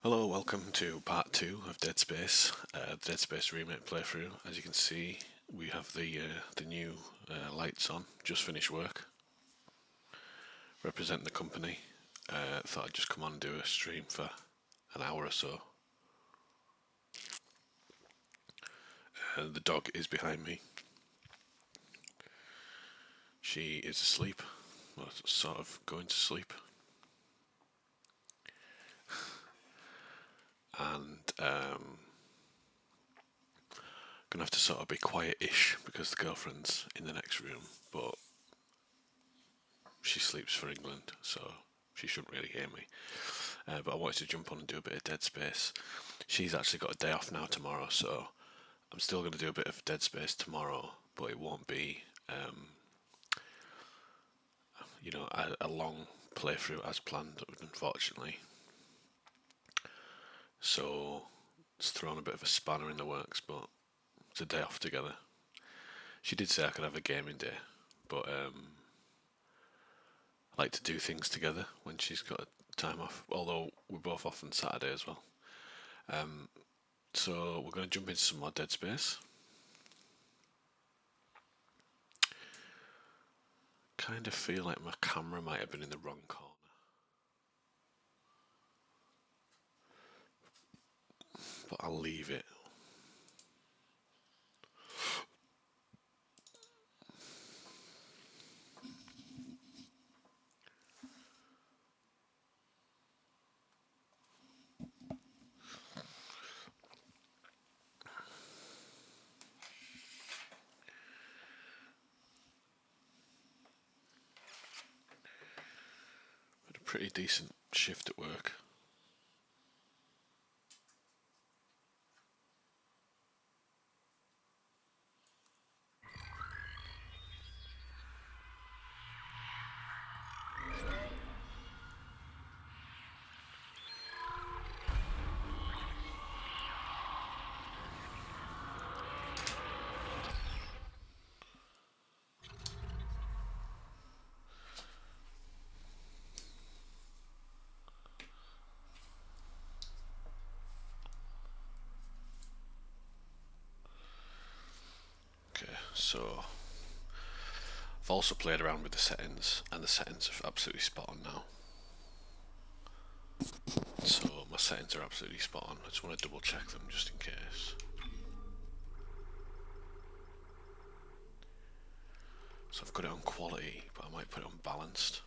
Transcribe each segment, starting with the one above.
Hello, welcome to part two of Dead Space, the Dead Space remake playthrough. As you can see, we have the new lights on. Just finished work, representing the company. Thought I'd just come on and do a stream for an hour or so. The dog is behind me. She is asleep, well, sort of going to sleep, and gonna have to sort of be quiet-ish because the girlfriend's in the next room, but she sleeps for England, so she shouldn't really hear me. But I wanted to jump on and do a bit of Dead Space. She's actually got a day off now tomorrow, so I'm still going to do a bit of Dead Space tomorrow, but it won't be, a long playthrough as planned, unfortunately. So it's thrown a bit of a spanner in the works, but it's a day off together. She did say I could have a gaming day, but I like to do things together when she's got time off. Although we're both off on Saturday as well. So we're going to jump into some more Dead Space. Kind of feel like my camera might have been in the wrong corner, but I'll leave it. Had a pretty decent shift at work. Okay, so I've also played around with the settings, and the settings are absolutely spot on now. So my settings are absolutely spot on. I just want to double check them just in case. So I've got it on quality, but I might put it on balanced.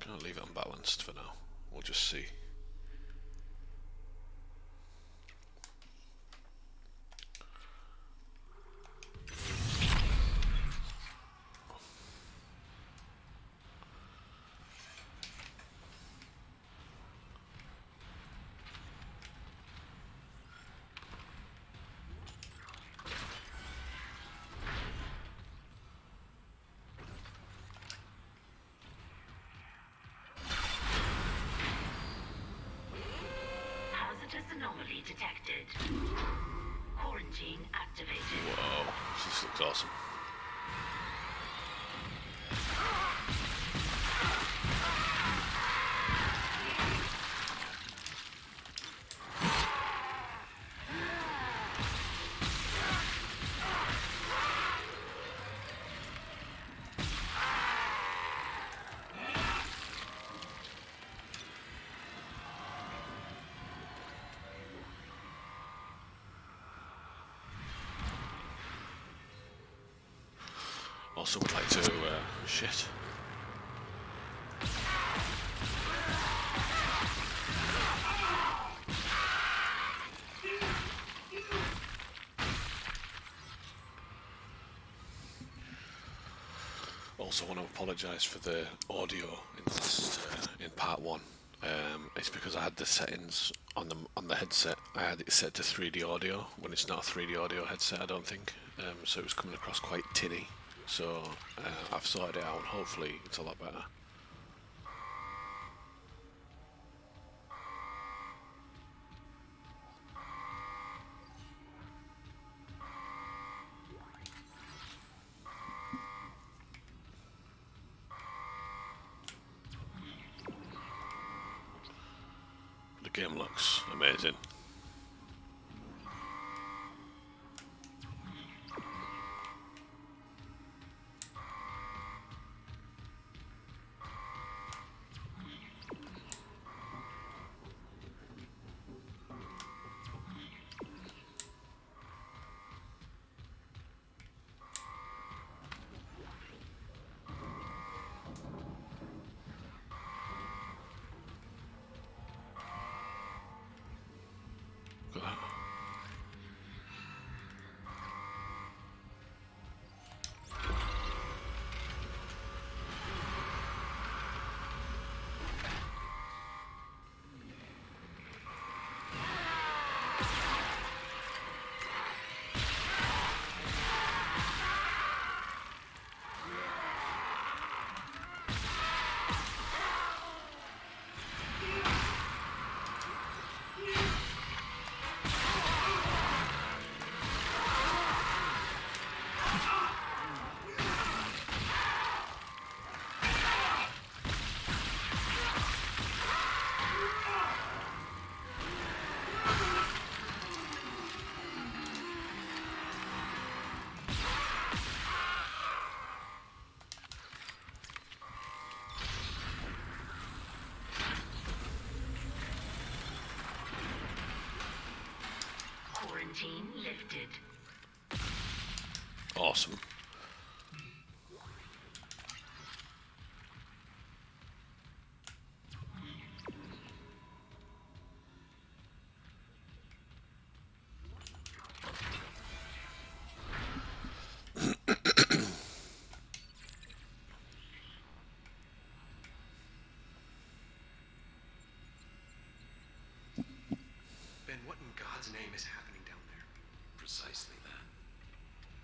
I'm gonna leave it unbalanced for now. We'll just see. Hazardous anomaly detected. Quarantine activated. Whoa, this looks awesome. Also would like to, shit. Also want to apologise for the audio in the last, in part one. It's because I had the settings on the headset. I had it set to 3D audio when it's not a 3D audio headset, I don't think. So it was coming across quite tinny. So I've sorted it out, and hopefully it's a lot better. game looks amazing. Look at that. Quarantine lifted. Awesome. Ben, what in God's name is happening down there? Precisely that.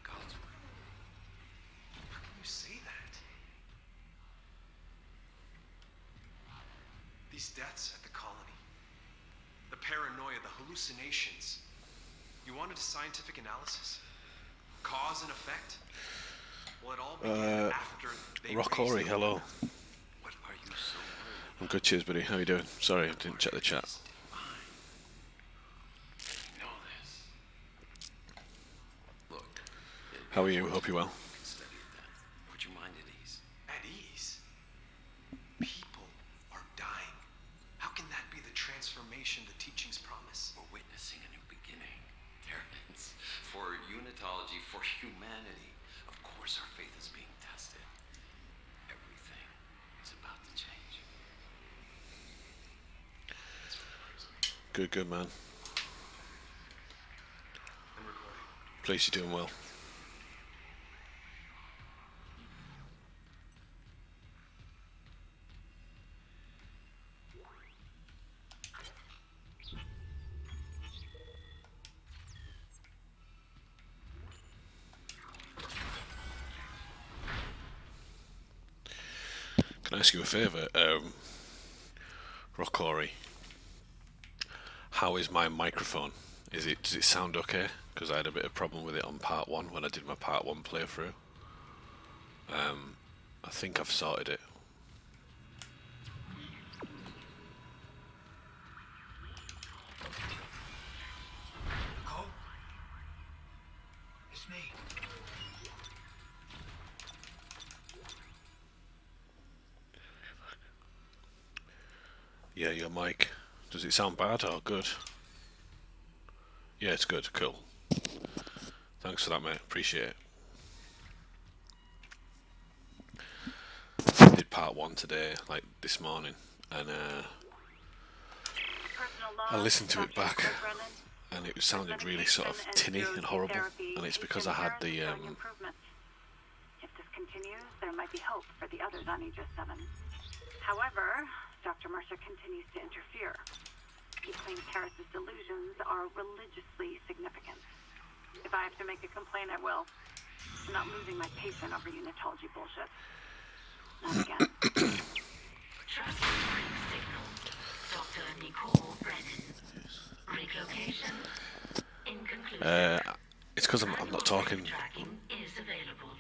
God's will. How can you say that? These deaths at the colony, the paranoia, the hallucinations. You wanted a scientific analysis? Cause and effect? Well, it all began after they Rockori, raised the hello. limit. What are you so worried I'm good, cheers, buddy. How you doing? Sorry, I didn't check the chat. about? Fine. You know this. Look. How are you? Hope you're well. You can study it then. Put your mind at ease. At ease? People are dying. How can that be the transformation the teachings promise? We're witnessing a new beginning. Terrence. For unitology, for humanity. Of course our faith is being tested. Everything is about to change. Good, good, man. I'm recording. Please, you're doing well. Can I ask you a favour, Rockori? How is my microphone? Does it sound okay? Because I had a bit of problem with it on part one when I did my part one playthrough. I think I've sorted it. Nicole? It's me. Yeah, your mic. Does it sound bad or good? Yeah, it's good. Cool. Thanks for that, mate. Appreciate it. I did part one today, like this morning, and I listened to it back, and it sounded really sort of tinny and horrible, and it's because I had the If this continues, there might be hope for the others on Aegis 7. However, Dr. Mercer continues to interfere. He claims Harris's delusions are religiously significant. If I have to make a complaint, I will. I'm not losing my patient over unitology bullshit. Not again. Traffic signal. Dr. Nicole Brennan. Rig location inconclusive. it's because I'm not talking. Tracking is available.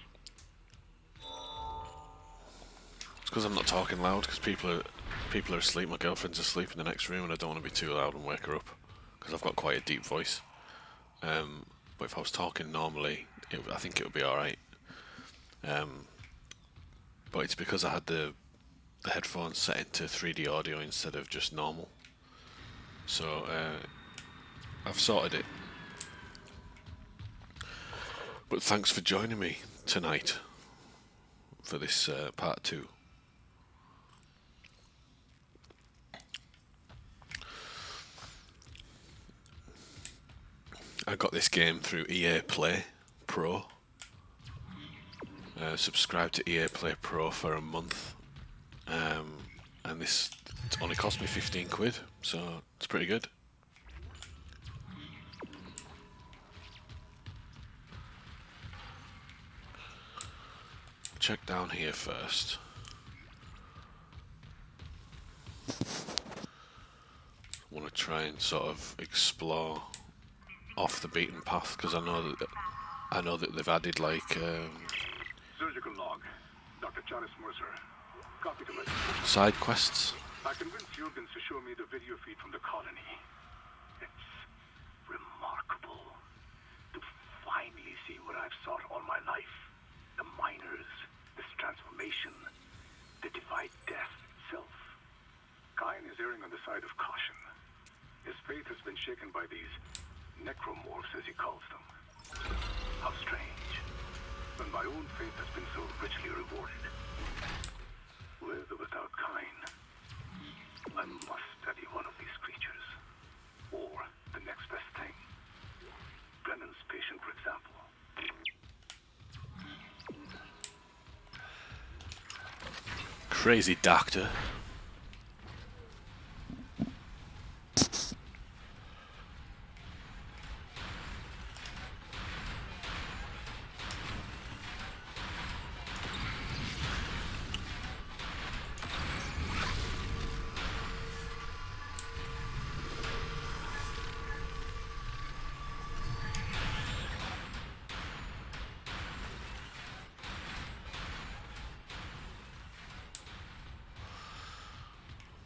It's because I'm not talking loud. Because people are people are asleep. My girlfriend's asleep in the next room, and I don't want to be too loud and wake her up because I've got quite a deep voice. But if I was talking normally, I think it would be all right. But it's because I had the headphones set into 3D audio instead of just normal. So I've sorted it. But thanks for joining me tonight for this part 2. I got this game through EA Play Pro. Subscribe to EA Play Pro for a month. And this only cost me 15 quid, so it's pretty good. Check down here first. I want to try and sort of explore off the beaten path because I know that they've added like Surgical log. Dr. Charles Mercer. Copy to my... side quests. I convinced Jurgens to show me the video feed from the colony. It's remarkable to finally see what I've sought all my life. The miners, this transformation, the divide death itself. Kine is erring on the side of caution. His faith has been shaken by these necromorphs, as he calls them. How strange. When my own faith has been so richly rewarded. With or without Kine, I must study one of these creatures. Or the next best thing. Brennan's patient, for example. Crazy doctor.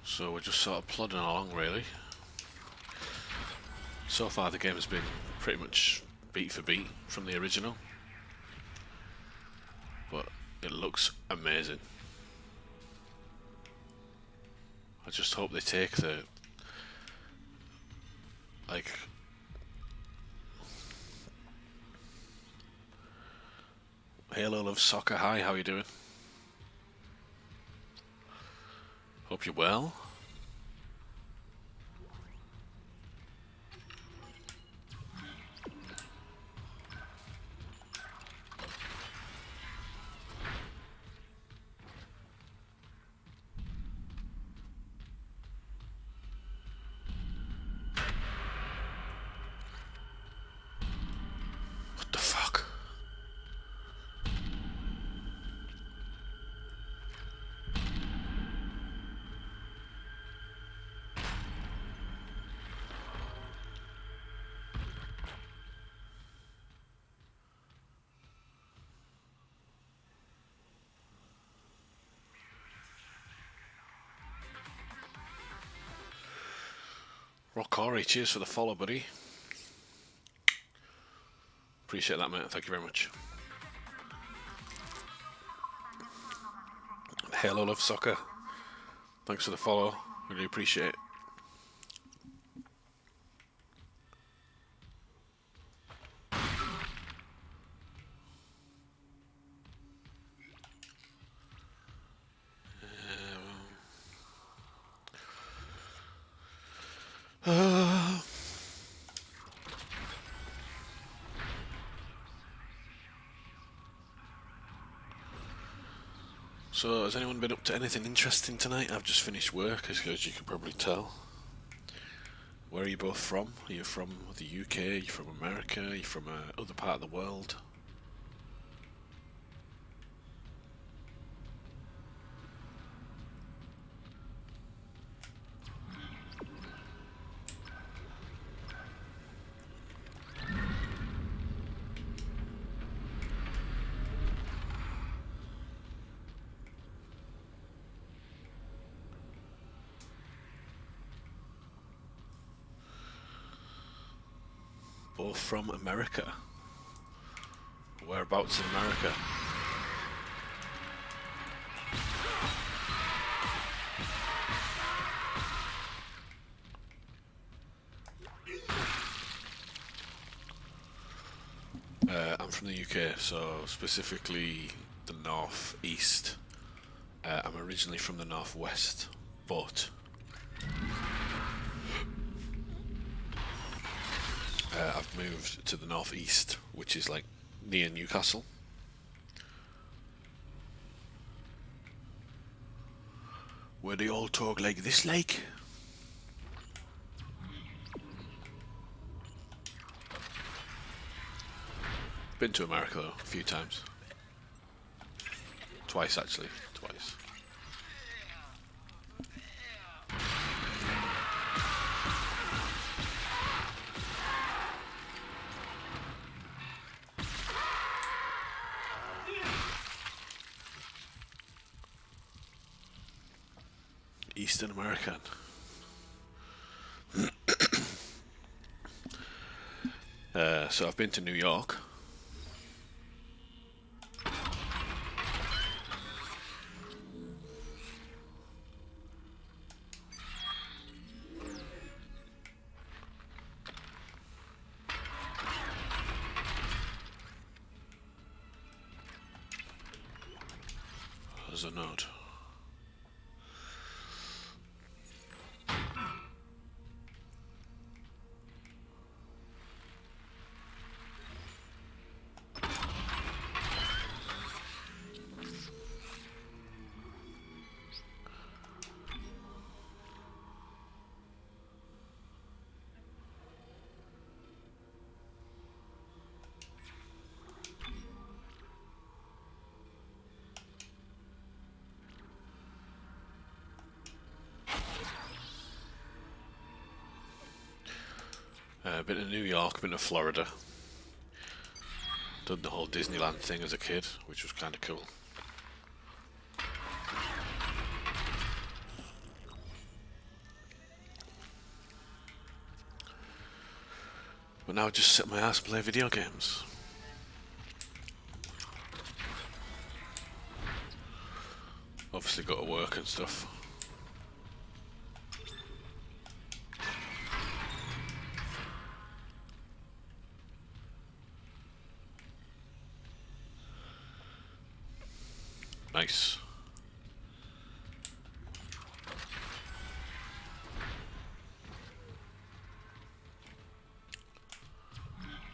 So we're just sort of plodding along really. So far the game has been pretty much beat for beat from the original. But it looks amazing. I just hope they take the like Halo loves soccer. Hi, how you doing? Hope you're well. What the fuck? Rockori, cheers for the follow, buddy. Appreciate that, mate. Thank you very much. Halo Love Soccer. Thanks for the follow. Really appreciate it. So, has anyone been up to anything interesting tonight? I've just finished work, as you can probably tell. Where are you both from? Are you from the UK? Are you from America? Are you from other part of the world? both from America. Whereabouts in America? I'm from the UK, so specifically the north east. I'm originally from the northwest, but I've moved to the northeast, which is like near Newcastle. Where they all talk like this, like. Been to America though, a few times. Twice actually, twice. Eastern American. So I've been to New York. There's a note. Been to New York, been to Florida. Done the whole Disneyland thing as a kid, which was kind of cool. But now I just sit my ass and play video games. Obviously got to work and stuff. Nice.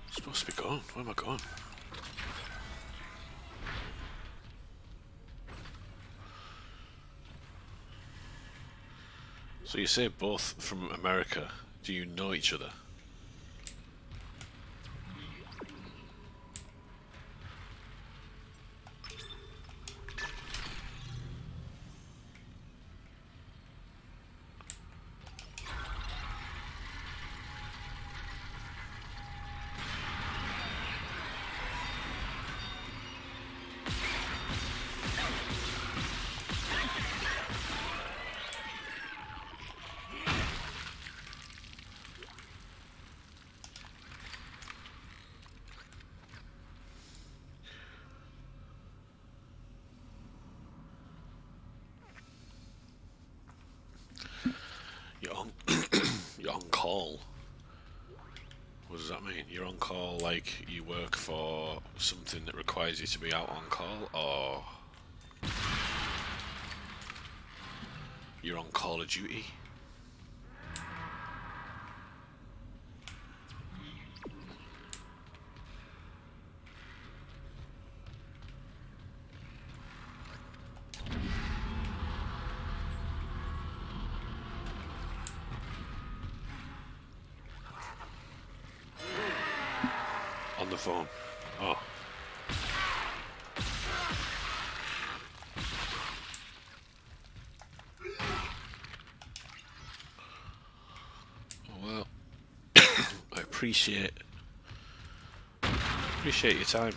Supposed to be going. Where am I going? So you say both from America. Do you know each other? You're on, you're on call. What does that mean? You're on call like you work for something that requires you to be out on call, or you're on Call of Duty? On the phone. Oh. Well, I appreciate your time.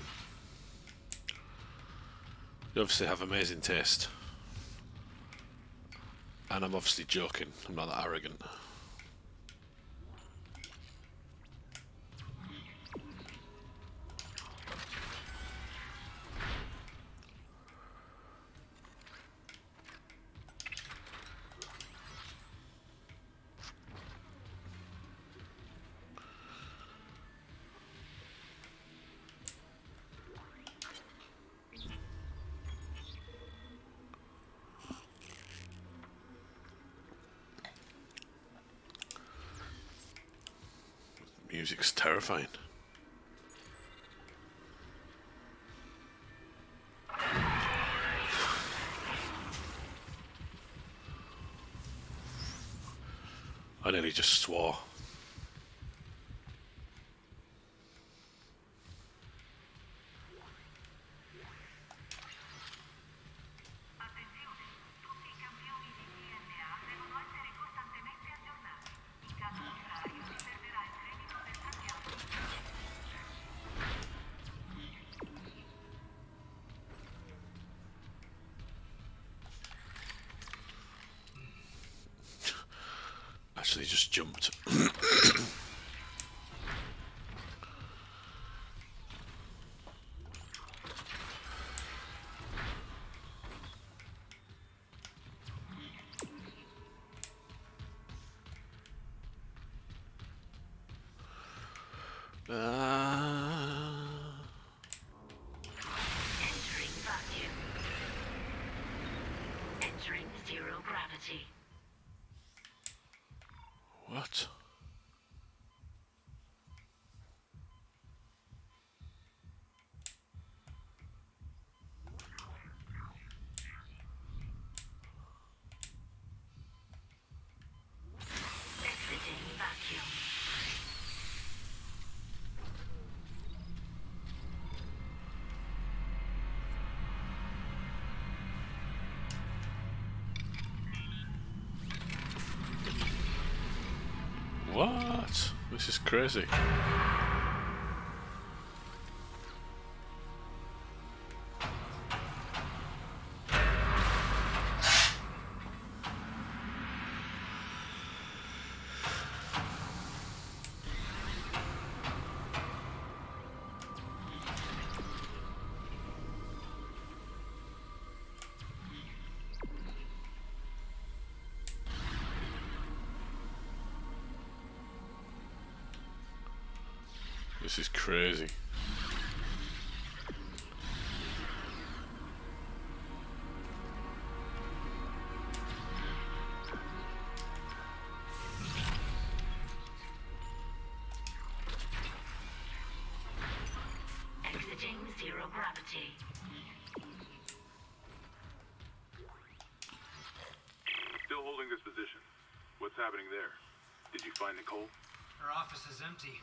You obviously have amazing taste. And I'm obviously joking. I'm not that arrogant. music's terrifying. I nearly just swore. Attenzione, tutti i campioni di DNA devono essere costantemente aggiornati. In caso contrario, si perderà il credito del trapianto. Actually, just jumped. Entering vacuum. Entering zero gravity. What? Exiting vacuum. What? This is crazy. This is crazy. Exiting zero gravity. Still holding this position. What's happening there? Did you find Nicole? Her office is empty.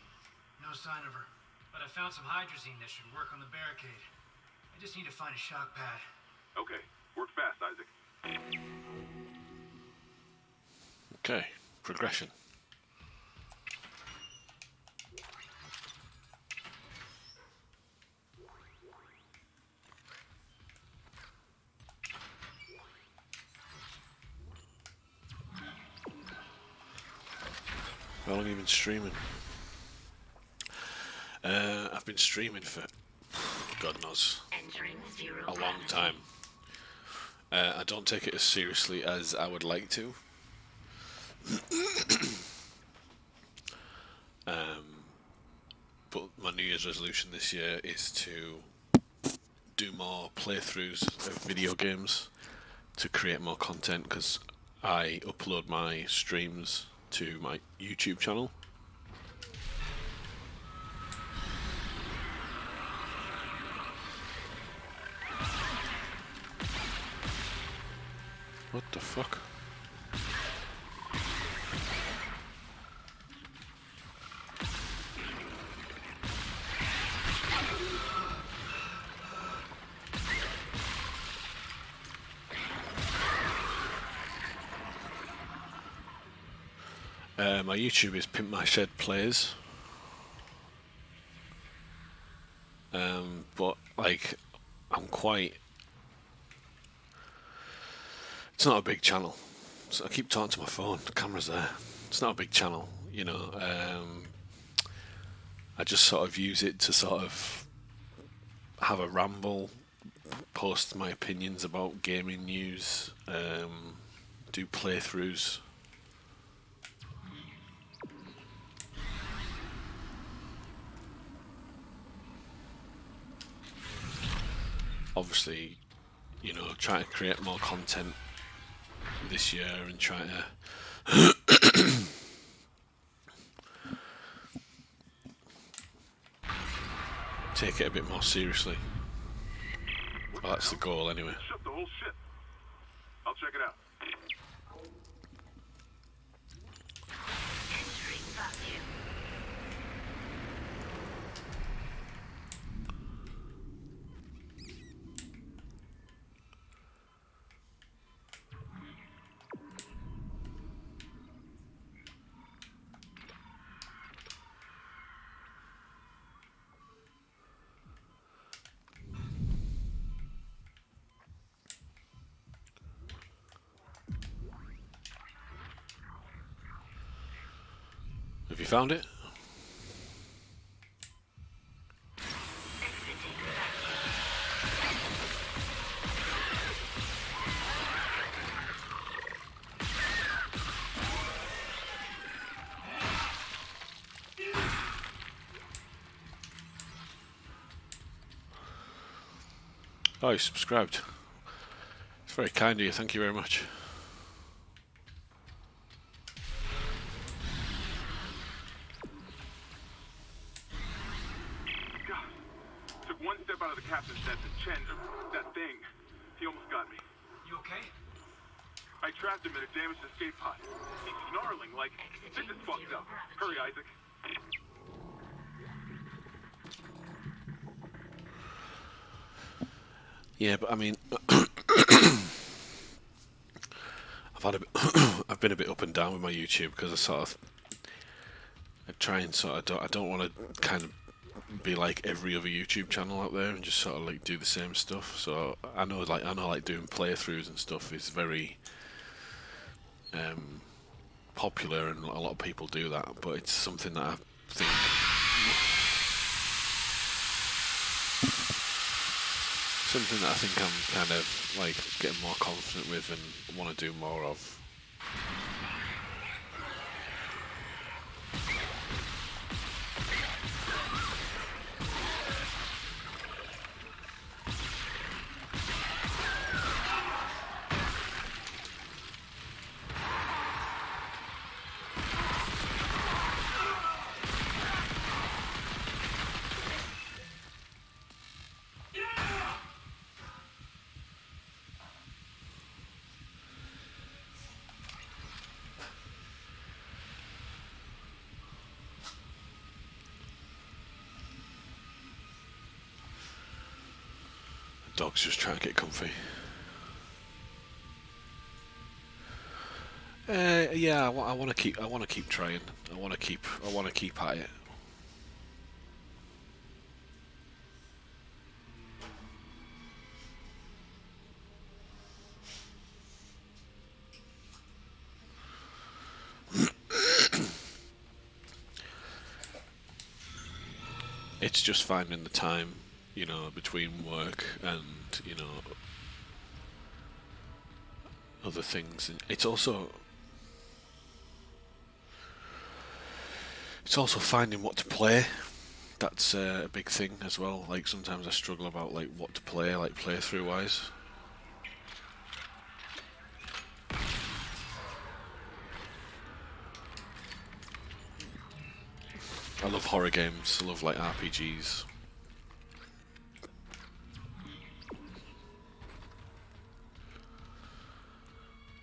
No sign of her. But I found some hydrazine that should work on the barricade. I just need to find a shock pad. Okay. Work fast, Isaac. Okay, progression. How long have you been streaming? I've been streaming for God knows Entering zero a long gravity. time. I don't take it as seriously as I would like to. But my New Year's resolution this year is to do more playthroughs of video games to create more content, because I upload my streams to my YouTube channel. What the fuck? My YouTube is Pimp My Shed Plays. But like, I'm quite. It's not a big channel. So I keep talking to my phone. The camera's there. It's not a big channel, you know. I just sort of use it to sort of have a ramble, post my opinions about gaming news, do playthroughs. Obviously, you know, try to create more content this year and try to take it a bit more seriously. Well, that's the goal anyway. Shut the whole ship. I'll check it out. Entering vacuum. Have you found it? Exiting vacuum. Oh, you subscribed. It's very kind of you, thank you very much. God, took one step out of the captain's desk and Chen, that thing, he almost got me. You okay? I trapped him in a damaged escape pod. He's snarling like, this is fucked up. Hurry, Isaac. Yeah, but I mean, I've been a bit up and down with my YouTube because I try and I don't want to kind of be like every other YouTube channel out there and just sort of like do the same stuff. So I know like doing playthroughs and stuff is very popular and a lot of people do that, but it's something that I think I'm kind of like getting more confident with and want to do more of. Dog's just trying to get comfy. Yeah, I want to keep trying. I want to keep at it. It's just finding the time, you know, between work and, you know, other things. And it's also finding what to play. That's a big thing as well. Like sometimes I struggle about like what to play, like playthrough wise. I love horror games. I love like RPGs.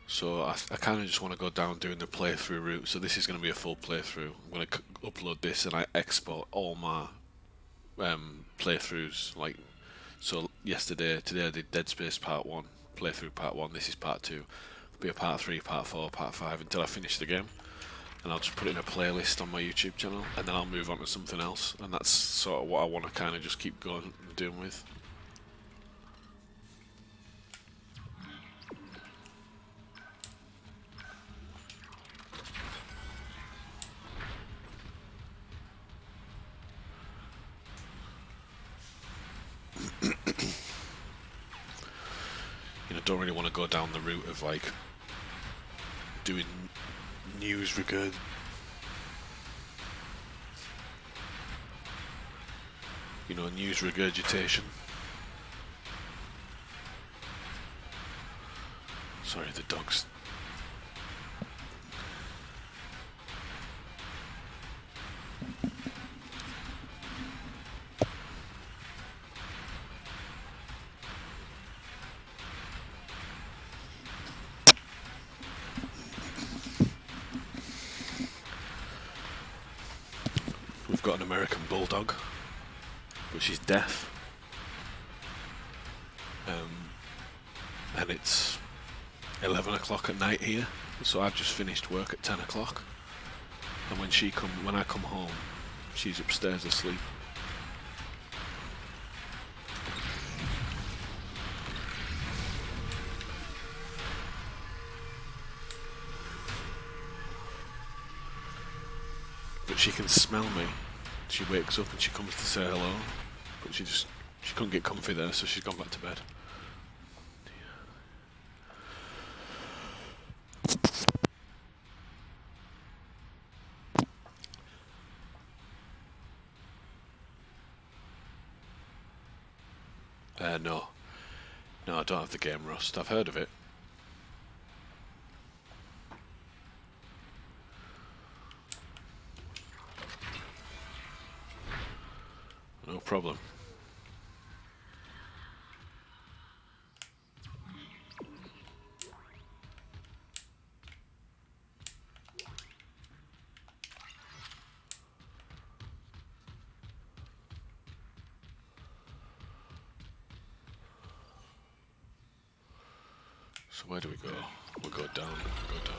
So I kind of just want to go down doing the playthrough route. So this is going to be a full playthrough. I'm going to upload this and I export all my playthroughs. Like, so today I did Dead Space Part 1, playthrough Part 1. This is Part 2. It'll be a Part 3, Part 4, Part 5 until I finish the game. And I'll just put it in a playlist on my YouTube channel, and then I'll move on to something else. And that's sort of what I want to kind of just keep going and doing with. You know, don't really want to go down the route of like doing news news regurgitation. Sorry, the dog's. we've got an American bulldog, but she's deaf. And it's 11 o'clock at night here, so I've just finished work at 10 o'clock. And when I come home, she's upstairs asleep. But she can smell me. She wakes up and she comes to say hello, but she couldn't get comfy there, so she's gone back to bed. No. No, I don't have the game Rust. I've heard of it. No problem. So where do we go? We'll go down. We'll go down.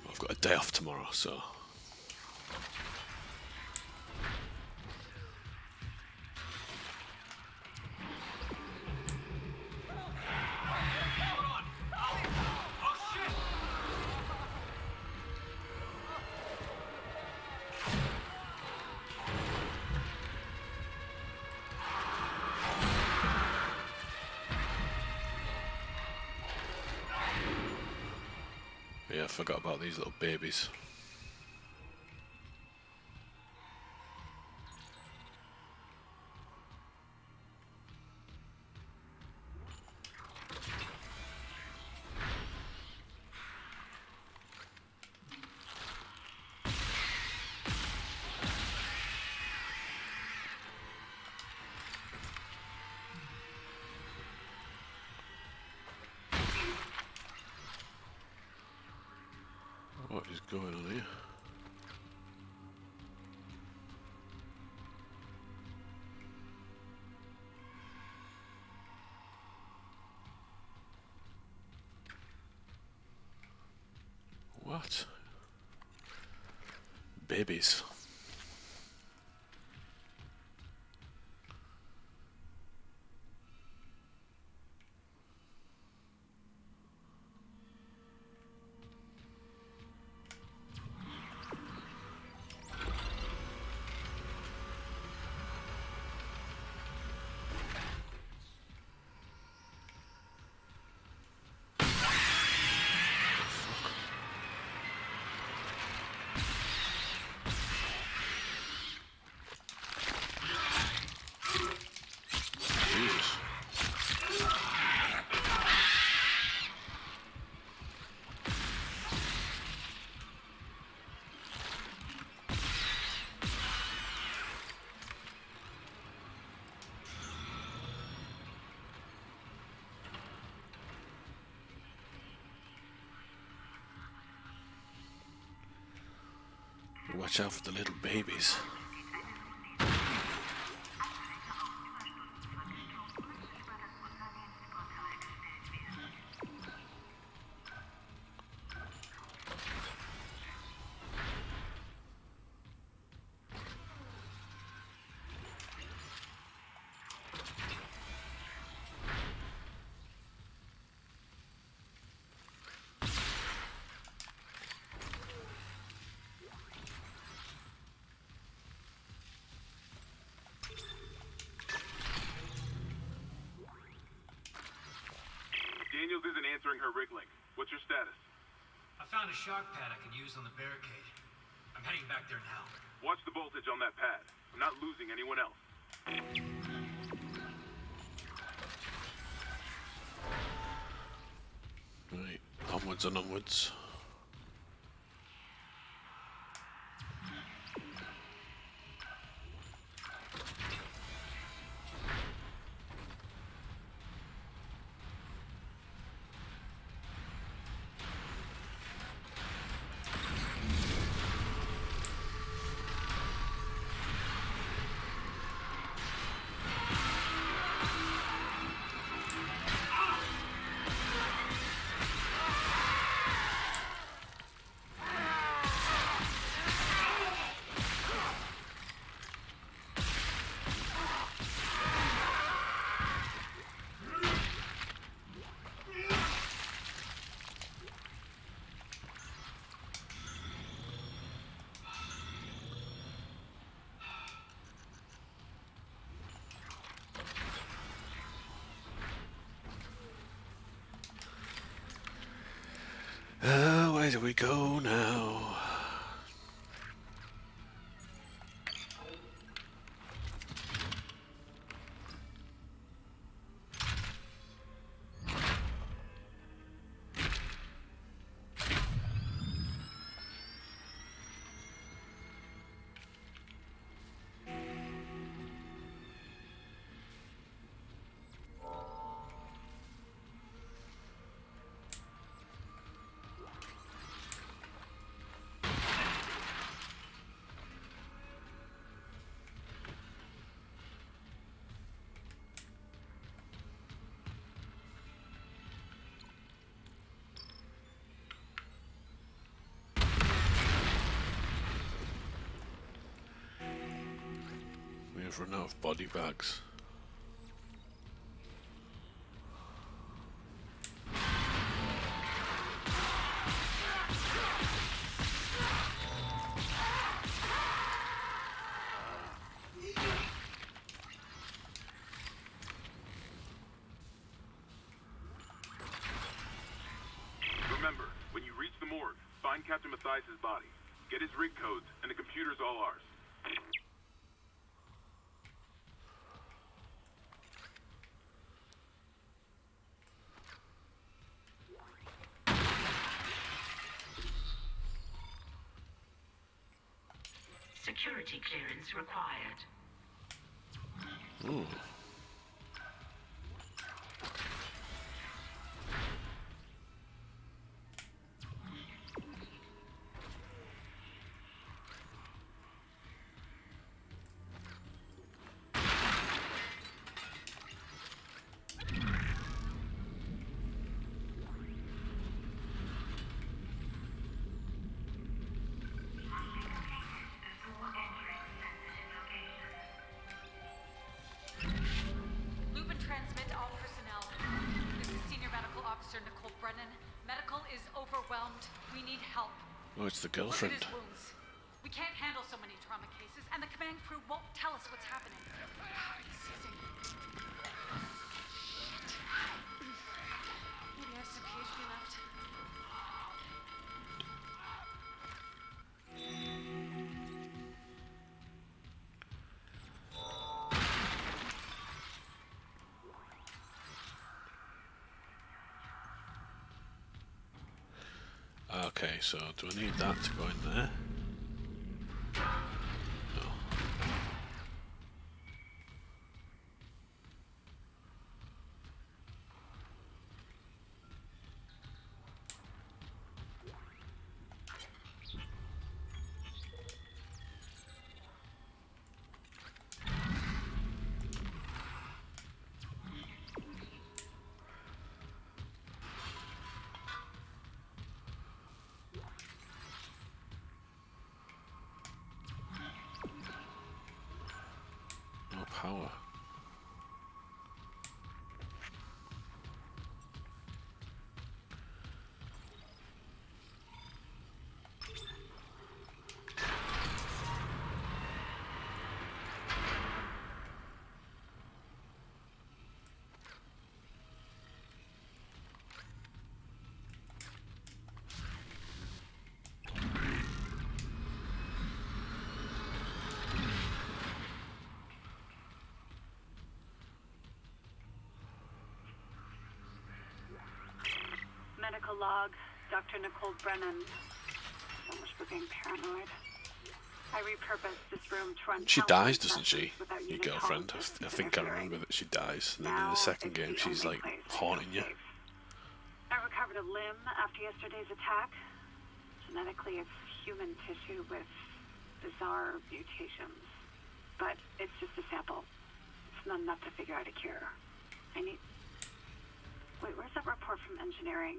I've got a day off tomorrow, so... Yeah, I forgot about these little babies. What is going on here? What? Babies. Jesus. Watch out for the little babies. Daniels isn't answering her rig link. What's your status? I found a shock pad I can use on the barricade. I'm heading back there now. Watch the voltage on that pad. I'm not losing anyone else. Right, onwards and onwards. Where do we go now? We've run out of body bags. Remember, when you reach the morgue, find Captain Mathias' body. Get his rig codes, and the computer's all ours. Security clearance required. Ooh. Loop and transmit all personnel. This is Senior Medical Officer Nicole Brennan. Medical is overwhelmed. We need help. Oh, it's the Look at girlfriend. his wounds. We can't handle so many trauma cases, and the command crew won't tell us what's happening. He's seizing. Maybe I have some PHP left. Okay, so do I need that to go in there? No. No power. medical log. Dr. Nicole Brennan. So much for being paranoid. I repurposed this room to run She counseling dies, doesn't she? sessions without Your girlfriend. unitologists I think I interfering. remember that she dies. And then in Now the second it's game, the she's only like place I feel haunting you. safe. I recovered a limb after yesterday's attack. Genetically, it's human tissue with bizarre mutations. But it's just a sample. It's not enough to figure out a cure. I need... Wait, where's that report from engineering?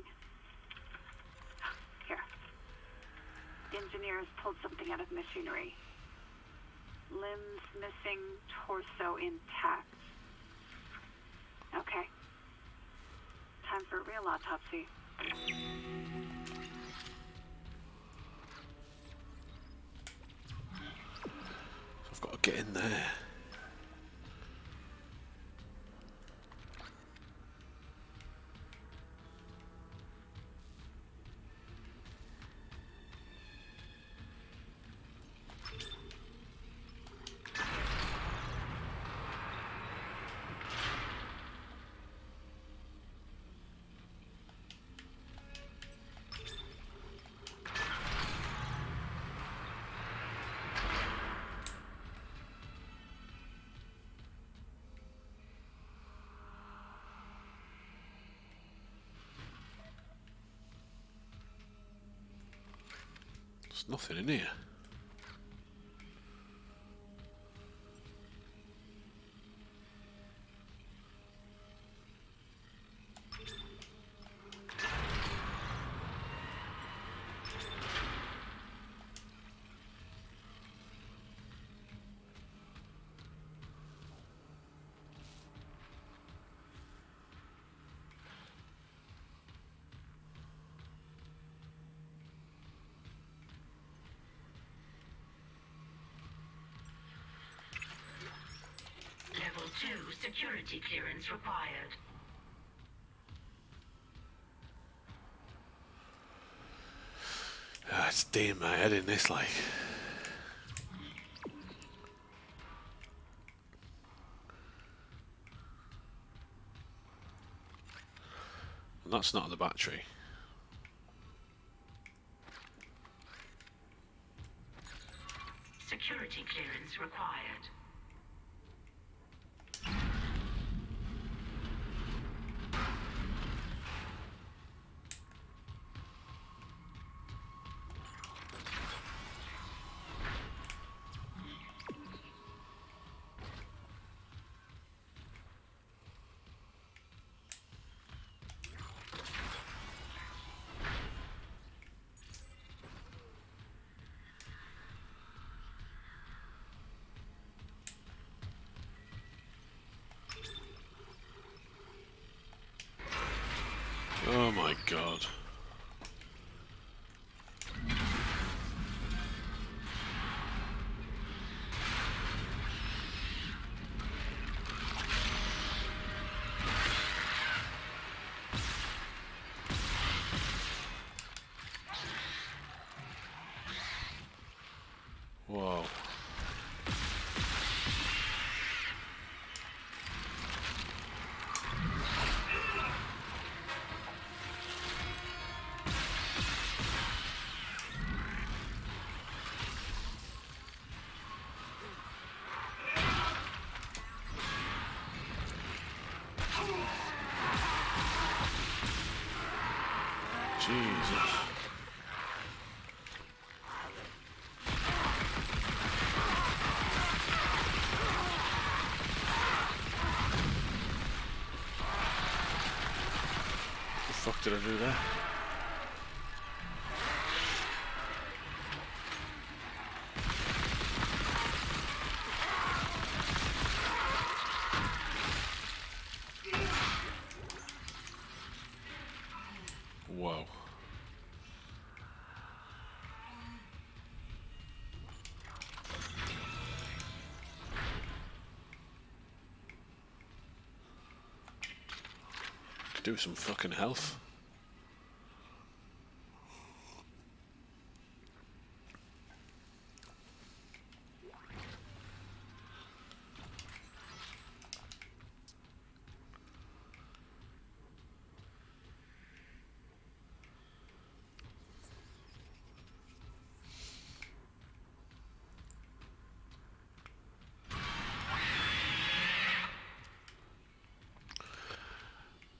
Here. The engineers pulled something out of machinery. Limbs missing, torso intact. Okay. Time for a real autopsy. I've got to get in there. There's nothing in here. Level 2 security clearance required. Ah, it's digging my head in this, like. And that's not the battery. Security clearance required. Oh my god. Whoa. Jesus. The fuck did I do there? Whoa. Could do with some fucking health.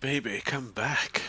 baby, come back.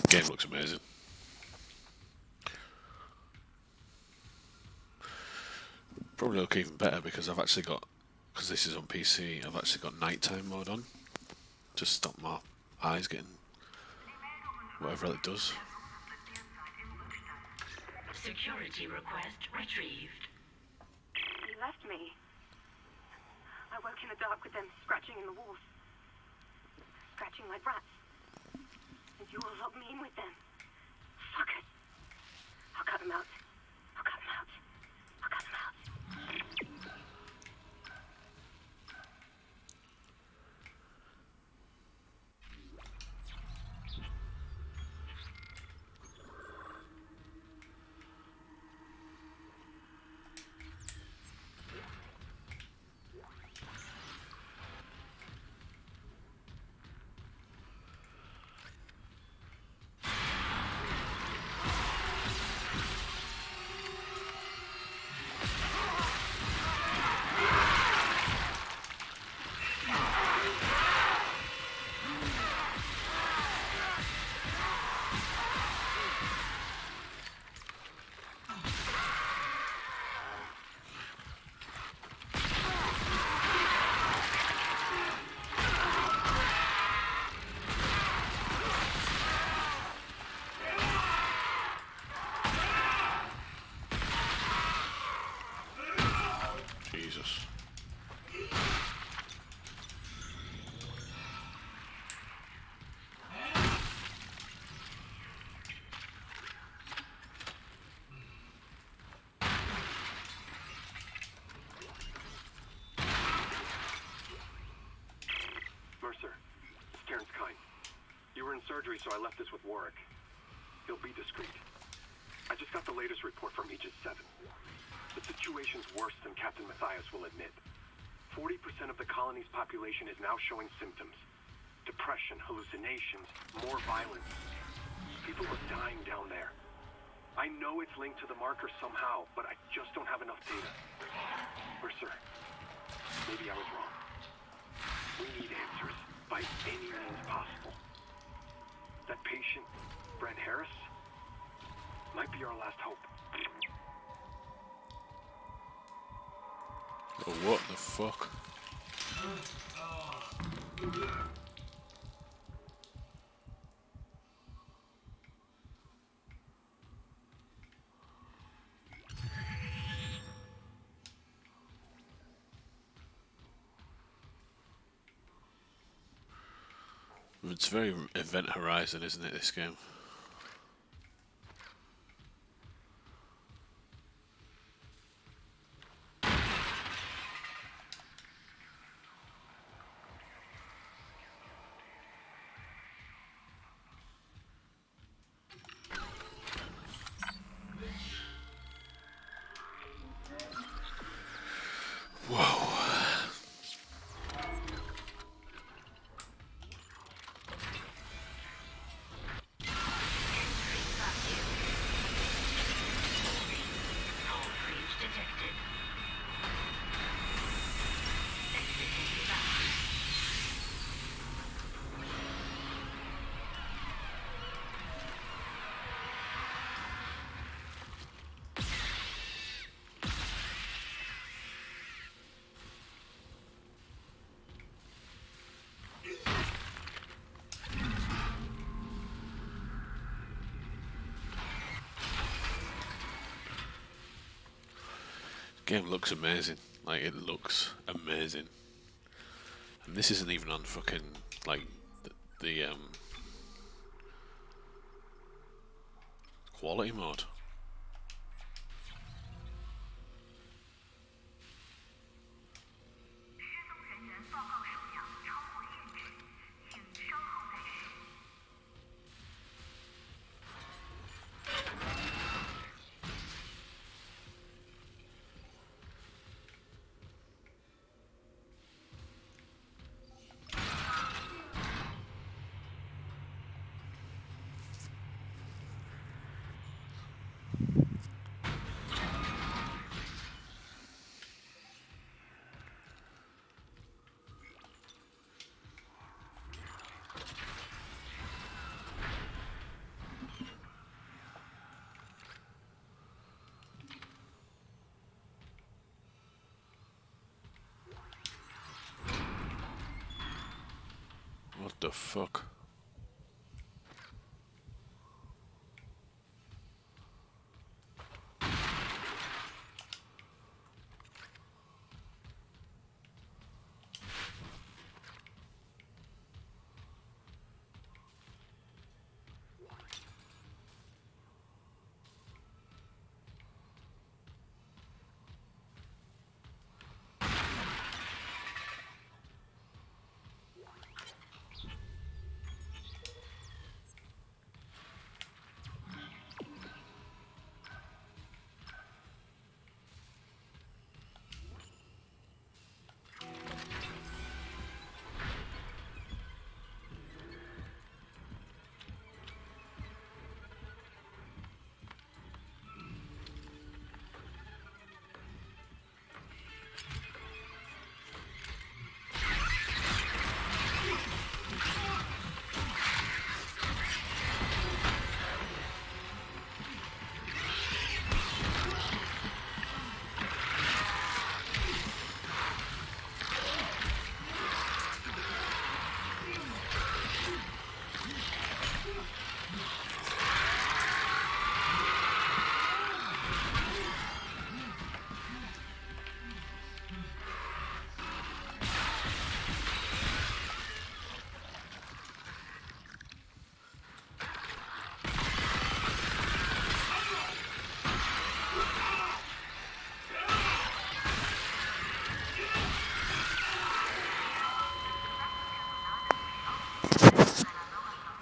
Game looks amazing. Probably look even better because I've actually got, because this is on PC, I've actually got nighttime mode on to stop my eyes getting whatever it does. Security request retrieved. He left me. I woke in the dark with them scratching in the walls. Scratching like rats. And you all locked me in with them. Fuckers. I'll cut them out. I'll cut them out. I'll cut them out. Jesus. Mercer, it's Terrence Kine. You were in surgery, so I left this with Warwick. He'll be discreet. I just got the latest report from Aegis 7. The situation's worse than Captain Matthias will admit. 40% of the colony's population is now showing symptoms. Depression, hallucinations, more violence. People are dying down there. I know it's linked to the marker somehow, but I just don't have enough data. Mercer, maybe I was wrong. We need answers by any means possible. That patient, Brent Harris, might be our last hope. Oh, what the fuck? It's very Event Horizon, isn't it, this game? Detected. Game looks amazing. Like, it looks amazing. And this isn't even on fucking, like, the quality mode. the fuck?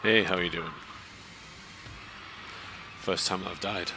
Hey, how are you doing? First time that I've died.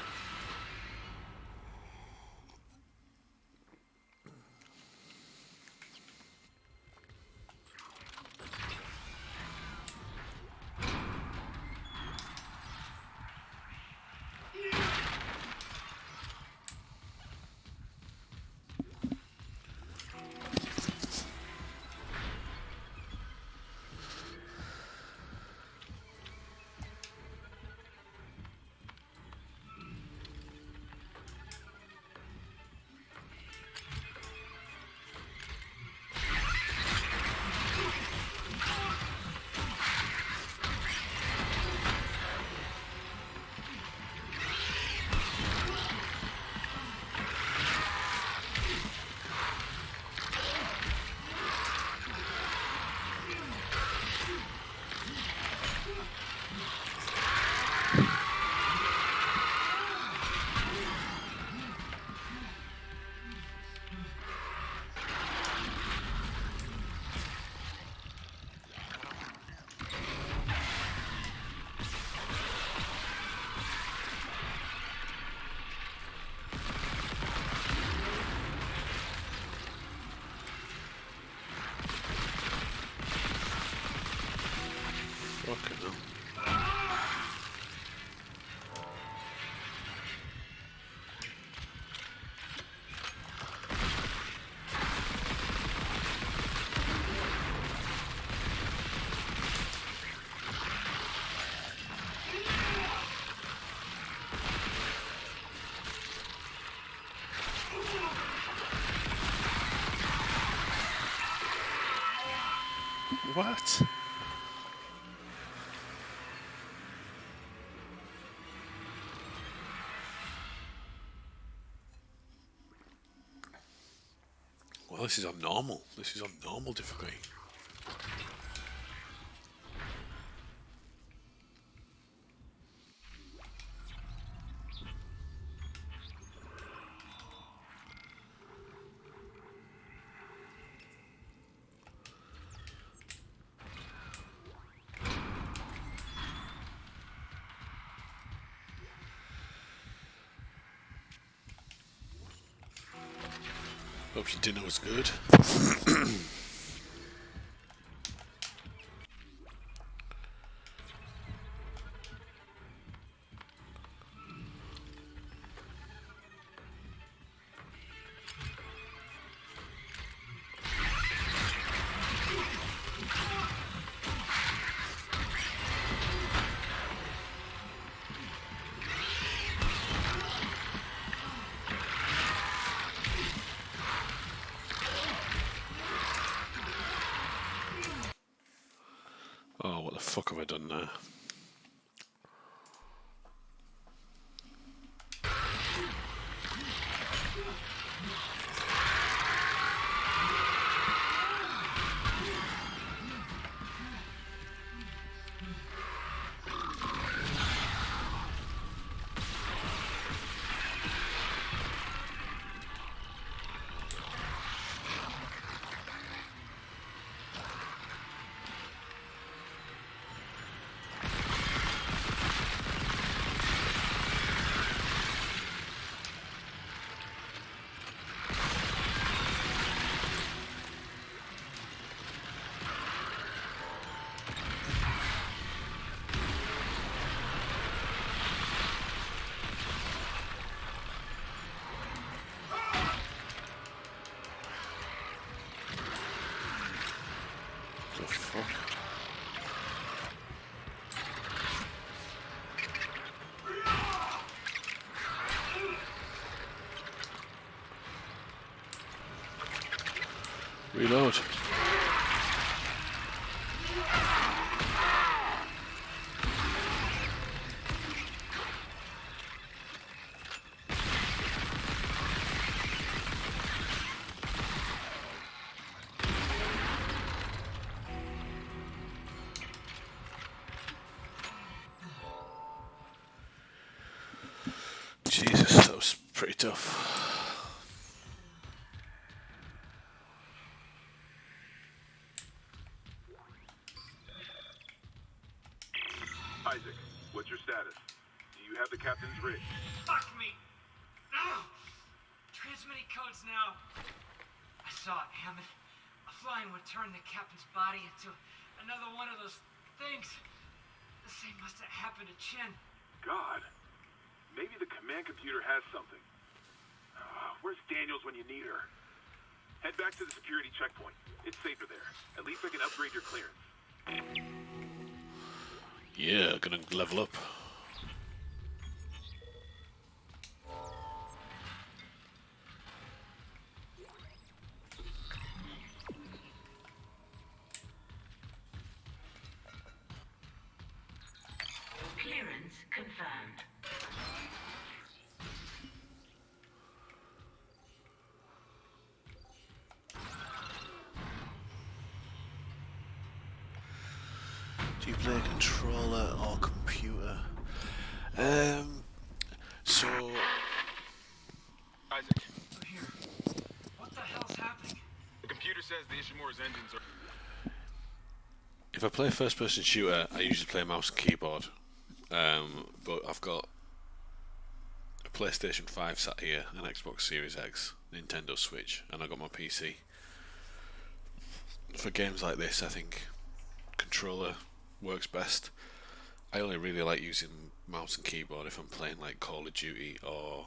Fucking hell. What? Well, this is on normal. This is on normal difficulty. Hope your dinner was good. the fuck have I done there? The fuck? Reload. Jesus, that was pretty tough. Isaac, what's your status? Do you have the captain's rig? Fuck me! No! Transmitting codes now. I saw it, Hammond. A flying would turn the captain's body into another one of those things. The same must have happened to Chen. God. Maybe the command computer has something. Where's Daniels when you need her? Head back to the security checkpoint. It's safer there. At least I can upgrade your clearance. Yeah, gonna level up. Clearance confirmed. Do you play controller or computer? So Isaac, I'm here. What the hell's happening? the computer says the Ishimura's engines are... if I play a first-person shooter, I usually play mouse and keyboard. But I've got a PlayStation 5 sat here, an Xbox Series X, Nintendo Switch, and I got my PC. For games like this, I think controller works best. I only really like using mouse and keyboard if I'm playing like Call of Duty or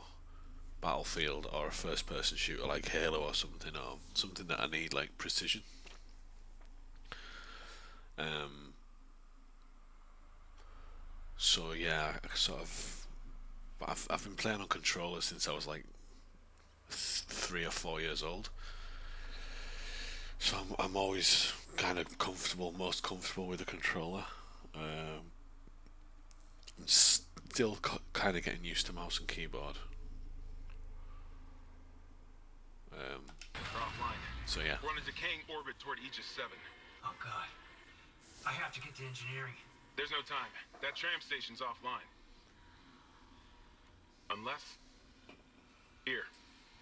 Battlefield or a first person shooter like Halo or something that I need like precision. So yeah, I sort of I've been playing on controller since I was like 3 or 4 years old. So I'm always kind of most comfortable with a controller. I'm still kind of getting used to mouse and keyboard. They're offline. So yeah. We're on a decaying orbit toward Aegis 7. Oh god. I have to get to engineering. There's no time. That tram station's offline. Unless... Here.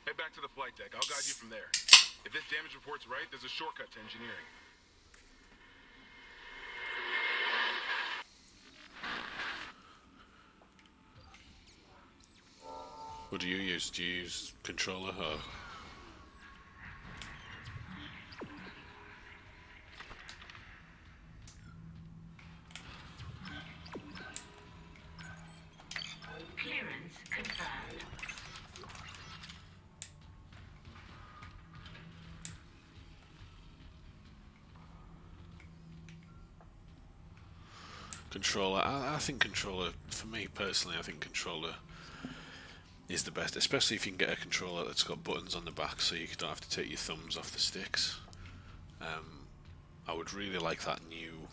Head back to the flight deck. I'll guide you from there. If this damage report's right, there's a shortcut to engineering. What do you use? Do you use controller or? Clearance confirmed. Controller. I think controller, for me personally, I think controller is the best, especially if you can get a controller that's got buttons on the back so you don't have to take your thumbs off the sticks. I would really like that new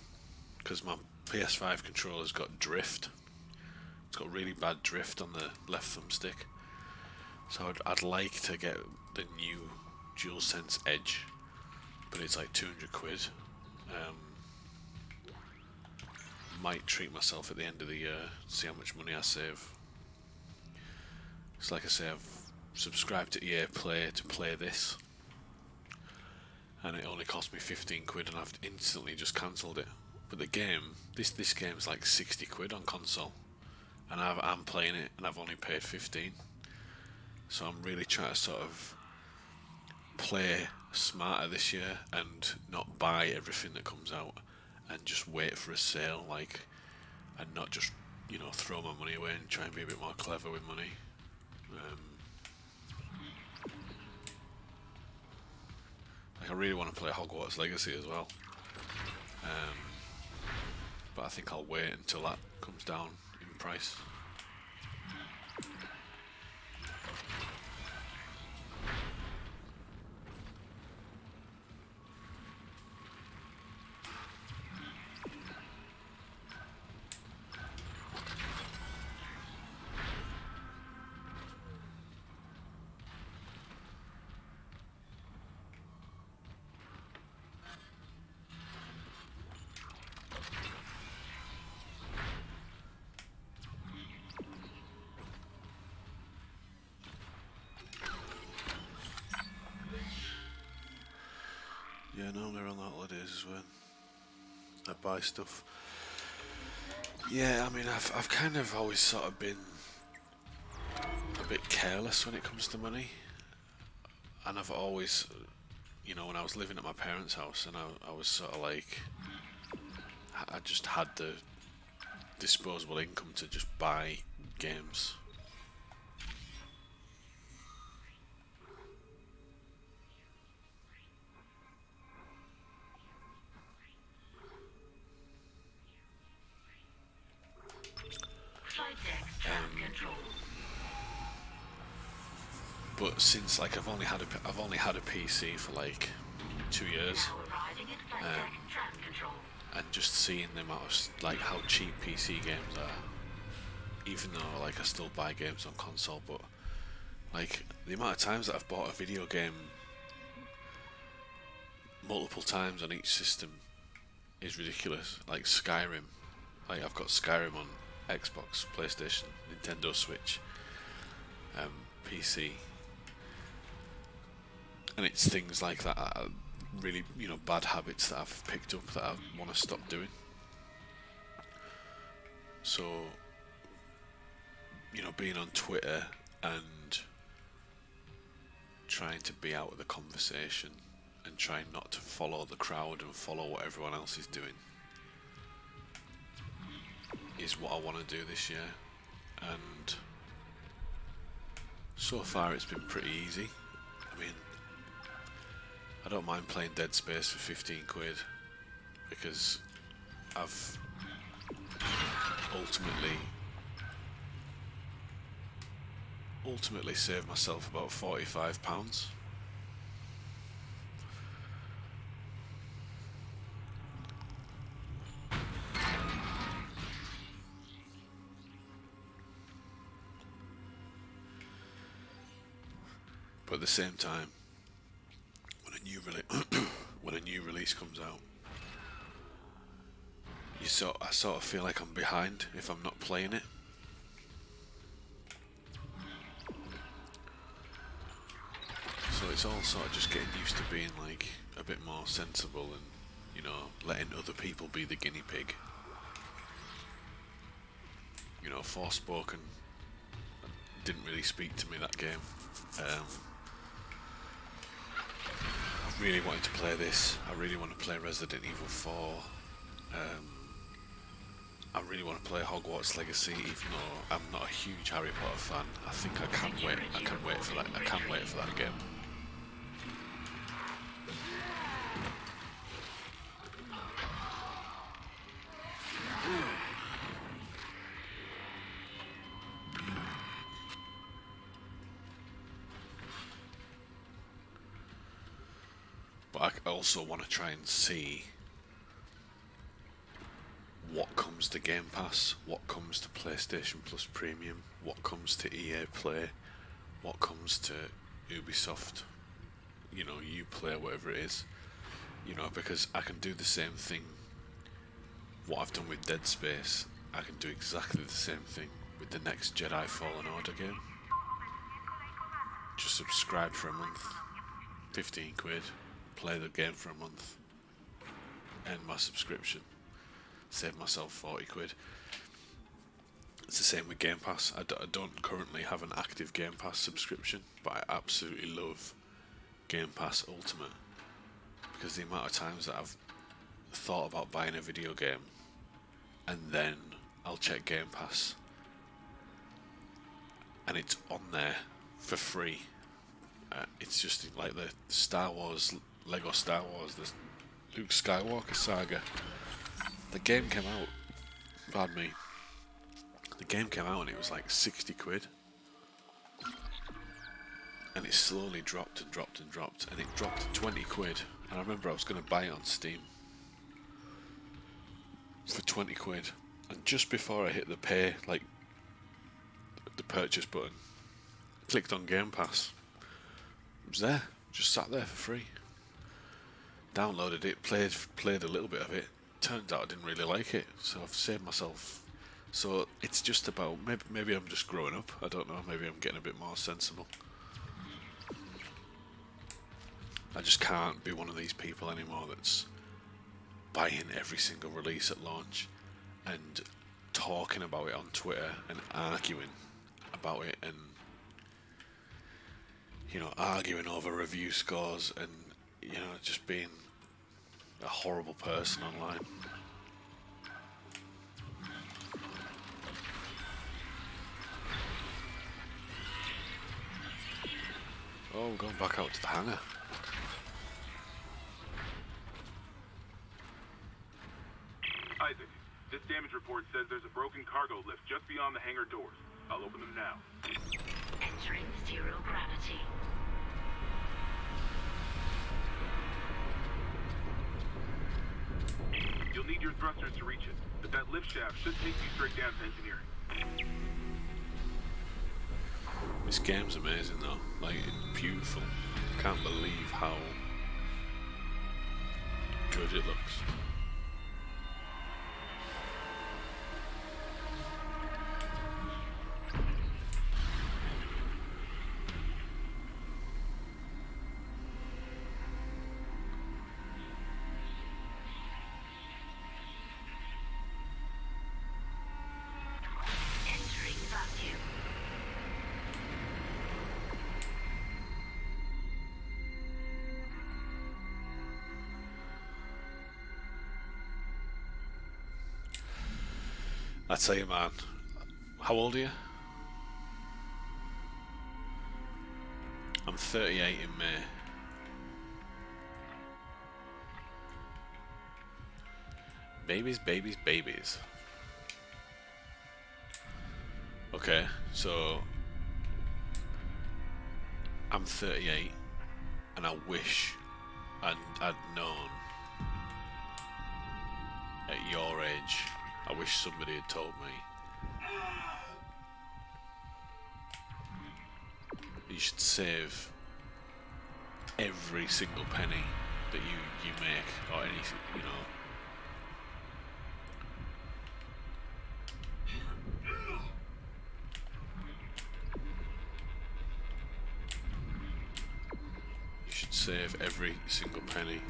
because my PS5 controller's got drift. It's got really bad drift on the left thumbstick. So I'd like to get the new DualSense Edge, but it's like 200 quid. Might treat myself at the end of the year, see how much money I save. It's like I say, I've subscribed to EA Play to play this, and it only cost me 15 quid, and I've instantly just cancelled it. But the game, this game's like 60 quid on console, and I'm playing it, and I've only paid 15. So I'm really trying to sort of play smarter this year and not buy everything that comes out, and just wait for a sale, like, and not just, you know, throw my money away and try and be a bit more clever with money. Like, I really want to play Hogwarts Legacy as well, but I think I'll wait until that comes down in price. Yeah, normally around the holidays is when I buy stuff. Yeah, I mean, I've kind of always sort of been a bit careless when it comes to money, and I've always, you know, when I was living at my parents' house, and I was sort of like, I just had the disposable income to just buy games. But since, like, I've only had a PC for like 2 years, and just seeing the amount of, like, how cheap PC games are, even though, like, I still buy games on console, but like the amount of times that I've bought a video game multiple times on each system is ridiculous. Like Skyrim, like I've got Skyrim on Xbox, PlayStation, Nintendo Switch, PC. And it's things like that, really, you know, bad habits that I've picked up that I want to stop doing. So, you know, being on Twitter and trying to be out of the conversation and trying not to follow the crowd and follow what everyone else is doing is what I want to do this year. And so far it's been pretty easy. I mean, I don't mind playing Dead Space for 15 quid because I've ultimately saved myself about £45. But at the same time, when a new release comes out, I sort of feel like I'm behind if I'm not playing it. So it's all sort of just getting used to being like a bit more sensible and, you know, letting other people be the guinea pig. You know, Forspoken didn't really speak to me, that game. I really wanted to play this. I really want to play Resident Evil 4. I really want to play Hogwarts Legacy, even though I'm not a huge Harry Potter fan. I think I can wait. I can wait for that. I can wait for that game. But I also want to try and see what comes to Game Pass, what comes to PlayStation Plus Premium, what comes to EA Play, what comes to Ubisoft, Uplay, whatever it is, because I can do the same thing. What I've done with Dead Space, I can do exactly the same thing with the next Jedi Fallen Order game. Just subscribe for a month, 15 quid, play the game for a month, end my subscription, save myself 40 quid. It's the same with Game Pass. I don't currently have an active Game Pass subscription, but I absolutely love Game Pass Ultimate, because the amount of times that I've thought about buying a video game and then I'll check Game Pass and it's on there for free. It's just like the Star Wars, Lego Star Wars, the Luke Skywalker saga. The game came out, pardon me, the game came out and it was like 60 quid. And it slowly dropped and dropped and dropped, and it dropped to 20 quid. And I remember I was going to buy it on Steam for 20 quid. And just before I hit the purchase button, clicked on Game Pass. It was there, just sat there for free. Downloaded it, played a little bit of it. Turns out I didn't really like it, so I've saved myself. So it's just about, maybe I'm just growing up, I don't know, maybe I'm getting a bit more sensible. I just can't be one of these people anymore that's buying every single release at launch and talking about it on Twitter and arguing about it and arguing over review scores and just being a horrible person online. Oh, we're going back out to the hangar. Isaac, this damage report says there's a broken cargo lift just beyond the hangar doors. I'll open them now. Entering zero gravity. You'll need your thrusters to reach it, but that lift shaft should take you straight down to engineering. This game's amazing though, like it's beautiful. I can't believe how good it looks. Entering vacuum. I tell you, man. How old are you? I'm 38 in May. Babies, babies, babies. Okay, so I'm 38 and I wish I'd known at your age. I wish somebody had told me you should save every single penny that you make or anything, You should save every single penny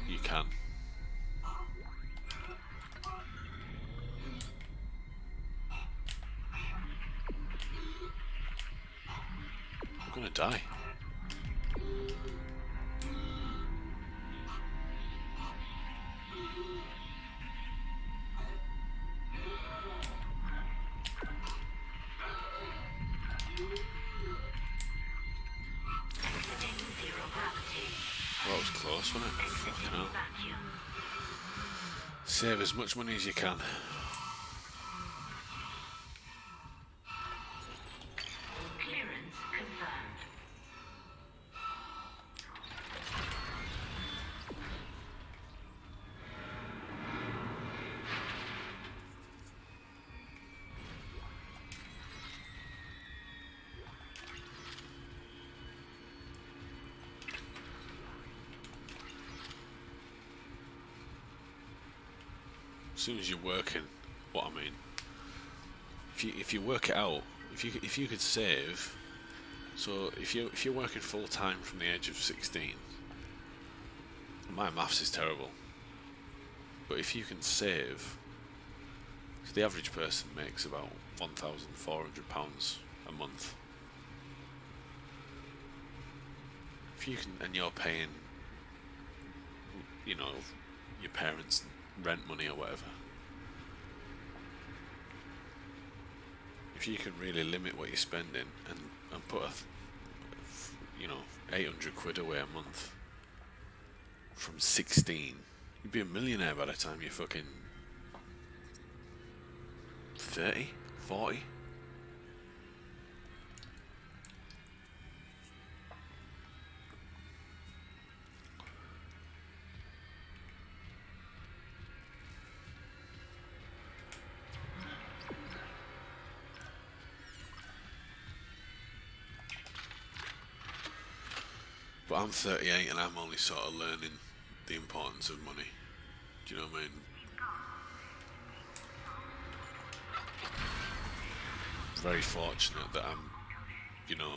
you can. I'm gonna die. Exiting zero gravity. Well, that was close, wasn't it? Fucking hell. Vacuum. Save as much money as you can. Clearance confirmed. As soon as you're working, what I mean. If you work it out, if you could save, so if you're working full time from the age of 16, my maths is terrible. But if you can save, so the average person makes about £1,400 a month. If you can, and you're paying, you know, your parents' rent money or whatever. If you can really limit what you're spending and put you know, 800 quid away a month from 16, you'd be a millionaire by the time you're fucking 30, 40. But I'm 38 and I'm only sort of learning the importance of money. Do you know what I mean? Very fortunate that I'm, you know,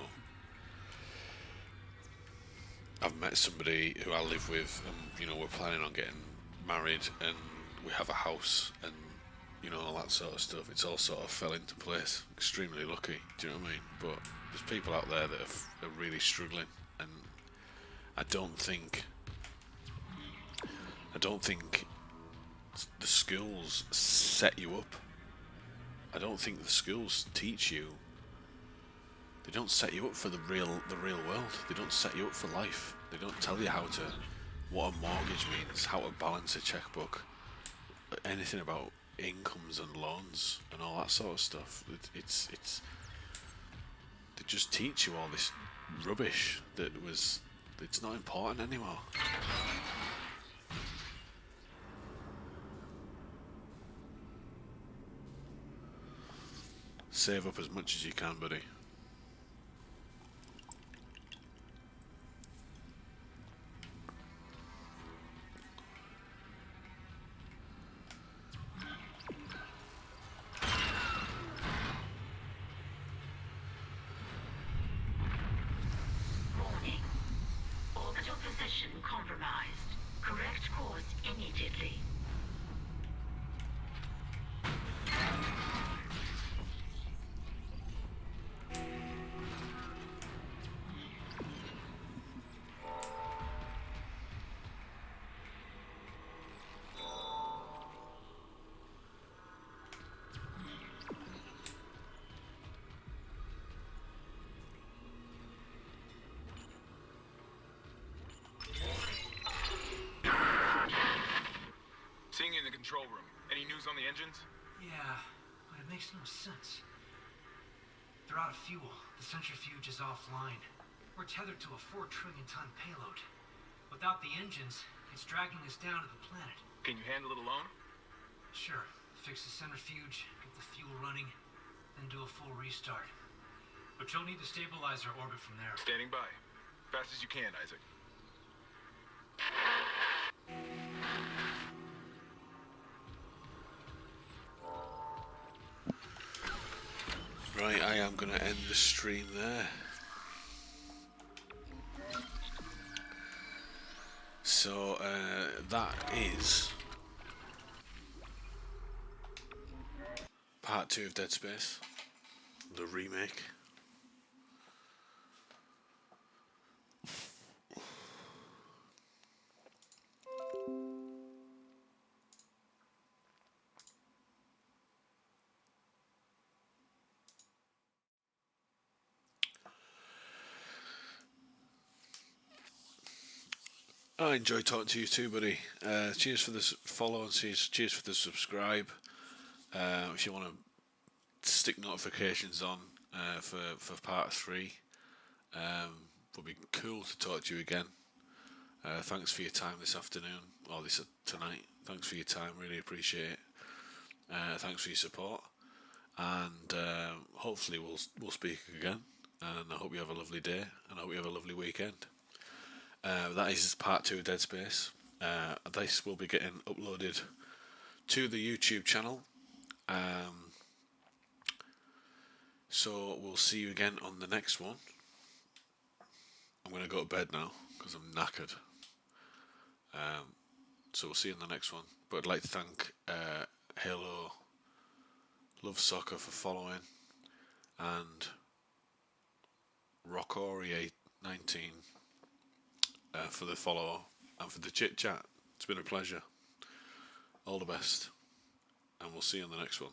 I've met somebody who I live with, and you know, we're planning on getting married, and we have a house, and you know, all that sort of stuff. It's all sort of fell into place. Extremely lucky. Do you know what I mean? But there's people out there that are really struggling, and I don't think the schools set you up. I don't think the schools teach you. They don't set you up for the real world. They don't set you up for life. They don't tell you what a mortgage means, how to balance a checkbook, anything about incomes and loans and all that sort of stuff. It's they just teach you all this rubbish it's not important anymore. Save up as much as you can, buddy. Warning. Orbital position compromised. Correct course immediately. Seeing you in the control room. Any news on the engines? Yeah, but it makes no sense. They're out of fuel. The centrifuge is offline. We're tethered to a 4 trillion ton payload. Without the engines, it's dragging us down to the planet. Can you handle it alone? Sure, fix the centrifuge, get the fuel running, then do a full restart. But you'll need to stabilize our orbit from there. Standing by. Fast as you can, Isaac. Right, I am going to end the stream there. So, that is part 2 of Dead Space, the remake. I enjoy talking to you too, buddy. Cheers for this follow and cheers for the subscribe. If you want to stick notifications on for part 3, would be cool to talk to you again. Thanks for your time this afternoon or tonight. Thanks for your time, really appreciate it. Thanks for your support, and hopefully we'll speak again. And I hope you have a lovely day, and I hope you have a lovely weekend. That is part 2 of Dead Space. This will be getting uploaded to the YouTube channel. So we'll see you again on the next one. I'm going to go to bed now because I'm knackered. So we'll see you in the next one. But I'd like to thank Halo Love Soccer for following, and Rockori819 for the follow and for the chit chat. It's been a pleasure. All the best, and we'll see you in the next one.